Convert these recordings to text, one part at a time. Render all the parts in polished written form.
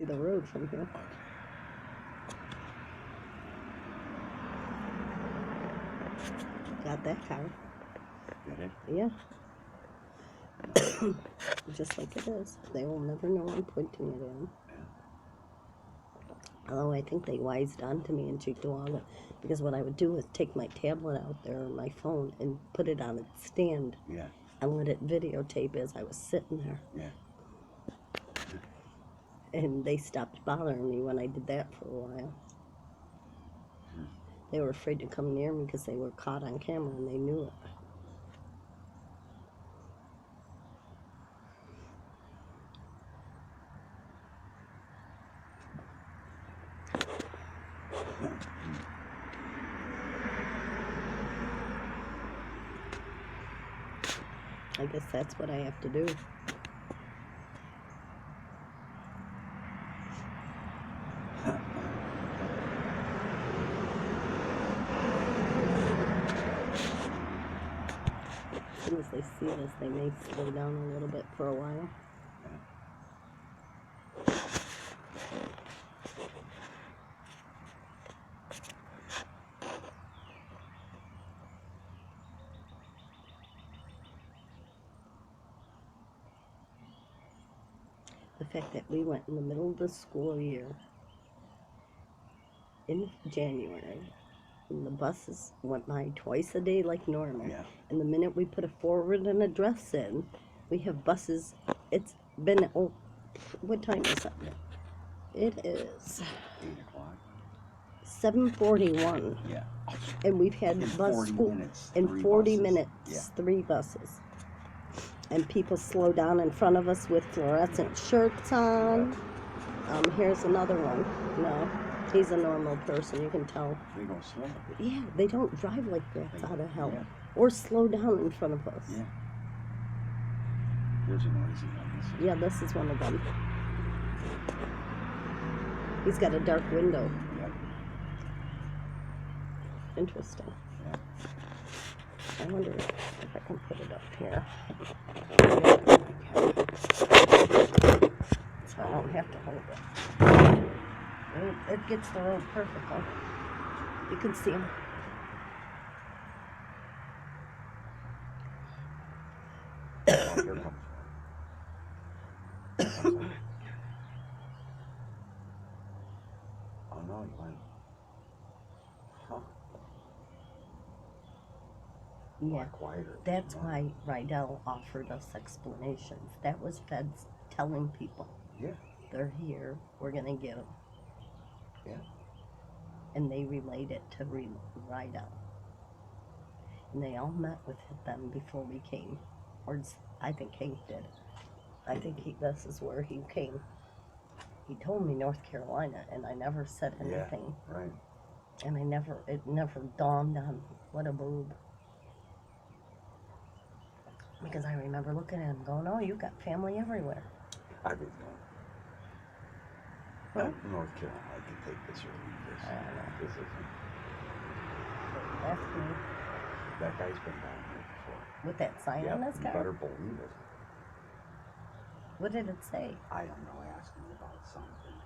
See the road from here. Got that car. Did it? Yeah. Just like it is. They will never know I'm pointing it in. Although I think they wised on to me and checked all it. Because what I would do is take my tablet out there or my phone and put it on its stand. Yeah. And let it videotape as I was sitting there. Yeah. And they stopped bothering me when I did that for a while. They were afraid to come near me because they were caught on camera and they knew it. I guess that's what I have to do. As soon as they see this, they may slow down a little bit for a while. The fact that we went in the middle of the school year in January, and the buses went by twice a day like normal. Yeah. And the minute we put a forward and address in, we have buses. It's been, what time is it? It is 8 o'clock. 7:41. Yeah. And we've had In bus 40 school minutes, in 3 40 buses. minutes, Yeah. 3 buses. And people slow down in front of us with fluorescent shirts on. Here's another one. No, he's a normal person, you can tell. They go slow. Yeah, they don't drive like rats out of hell. Yeah. Or slow down in front of us. Yeah. Here's a noisy one. Yeah, this is one of them. He's got a dark window. Yeah. Interesting. Yeah. I wonder if I can put it up here. So I don't have to hold it. It gets the road perfectly. You can see him. Oh, here comes one. Oh no, you went. Huh. Yeah, Quieter. that's why Rydell offered us explanations. That was feds telling people. Yeah. They're here, we're gonna get them. Yeah. And they relayed it to Rydell. And they all met with them before we came. Or I think Hank did. I think this is where he came. He told me North Carolina, and I never said anything. Yeah, right. And it never dawned on me. What a boob. Because I remember looking at him going, oh, you got family everywhere. I really don't. Huh? North Carolina, I can take this or leave this. I don't know. This isn't. That's me. That guy's been down here before. With that sign on his You car? better believe it. What did it say? I don't know, ask him about something.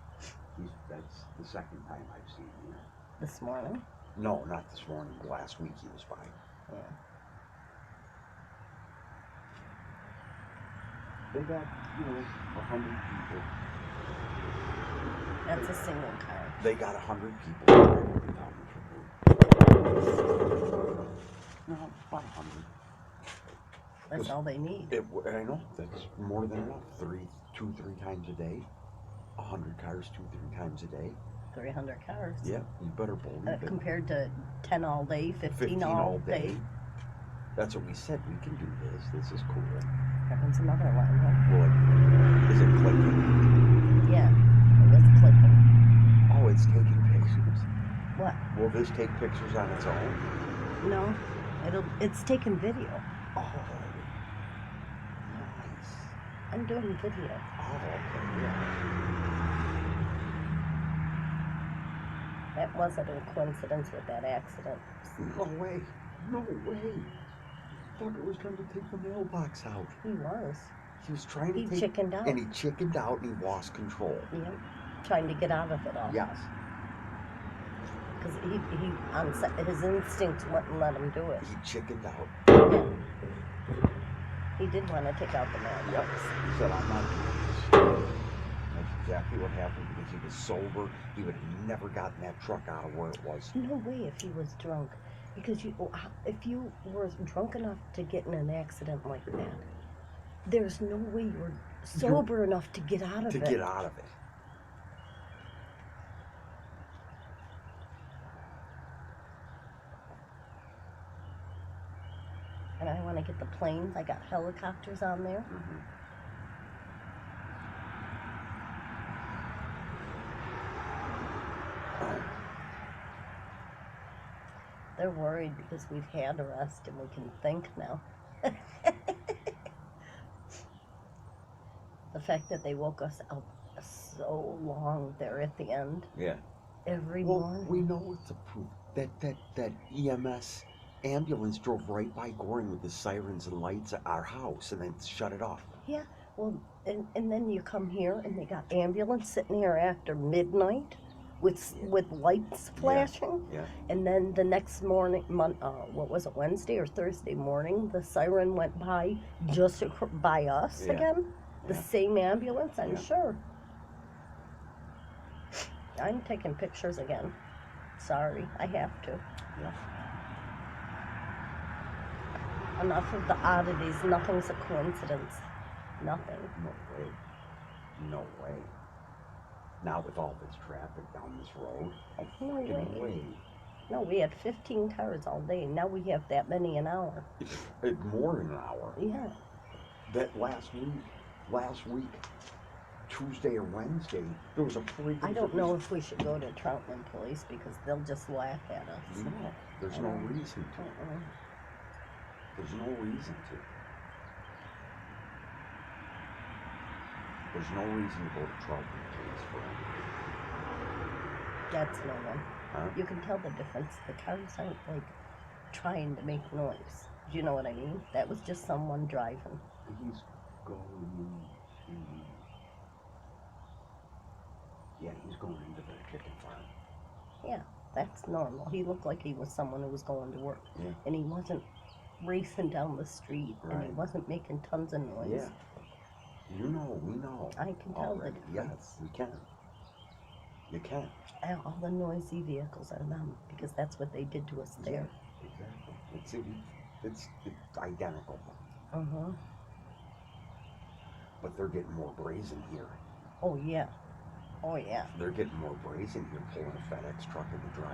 That's the second time I've seen him here. This morning? No, not this morning. Last week he was by. Yeah. They got, 100 people. That's a single car. They got 100 people. No, about 100. That's all they need. I know, that's more than enough. 2-3 times a day. 100 cars 2-3 times a day. 300 cars. Yeah, you better believe it. Compared to 10 all day, 15 all day. That's what we said. We can do this. This is cool. Here comes another one. Huh? Well, is it clicking? Yeah, it was clicking. Oh, it's taking pictures. What? Will this take pictures on its own? No, it's taking video. Oh, nice. I'm doing video. Oh, okay, yeah. That wasn't a coincidence with that accident. No way. No way. Fucker was trying to take the mailbox out. He was. He was trying to He take... chickened out. And he chickened out and he lost control. Yep. trying to get out of it all. Yes. Because his instincts wouldn't let him do it. He chickened out. Yeah. He did want to take out the man. Yep. He said, I'm not doing this. That's exactly what happened because he was sober. He would have never gotten that truck out of where it was. No way if he was drunk. Because if you were drunk enough to get in an accident like that, there's no way you were sober enough to get out of it. To get out of it. And I want to get the planes. I got helicopters on there. Mm-hmm. They're worried because we've had arrest and we can think now. The fact that they woke us up so long there at the end. Yeah. Every morning. We know it's a proof that EMS ambulance drove right by Goring with the sirens and lights at our house and then shut it off. Yeah, well, and then you come here and they got ambulance sitting here after midnight with lights flashing. Yeah. And then the next morning, what was it, Wednesday or Thursday morning, the siren went by just by us again. The same ambulance, I'm sure. I'm taking pictures again. Sorry, I have to. Yeah. Enough of the oddities. Nothing's a coincidence. Nothing. No way. No way. Now with all this traffic down this road, No freaking way. No, we had 15 cars all day. Now we have that many an hour. It's more than an hour. Yeah. That last week, Tuesday or Wednesday, there was a freaking... I don't know if we should go to Troutman Police because they'll just laugh at us. No, there's no reason to. There's no reason to. There's no reason to go to Troutman Police for anything. That's no one. Huh? You can tell the difference. The cars aren't like trying to make noise. Do you know what I mean? That was just someone driving. He's going into... Yeah, he's going into the chicken farm. Yeah, that's normal. He looked like he was someone who was going to work. Yeah. And he wasn't racing down the street. Right. And he wasn't making tons of noise. Yeah. You know, we know. I can tell the already. difference. Yes, you can. You can. And all the noisy vehicles are them because that's what they did to us there. Exactly. It's identical. Uh-huh. But they're getting more brazen here. Oh, yeah. Oh, yeah. They're getting more brazen here, pulling a FedEx truck in the drive.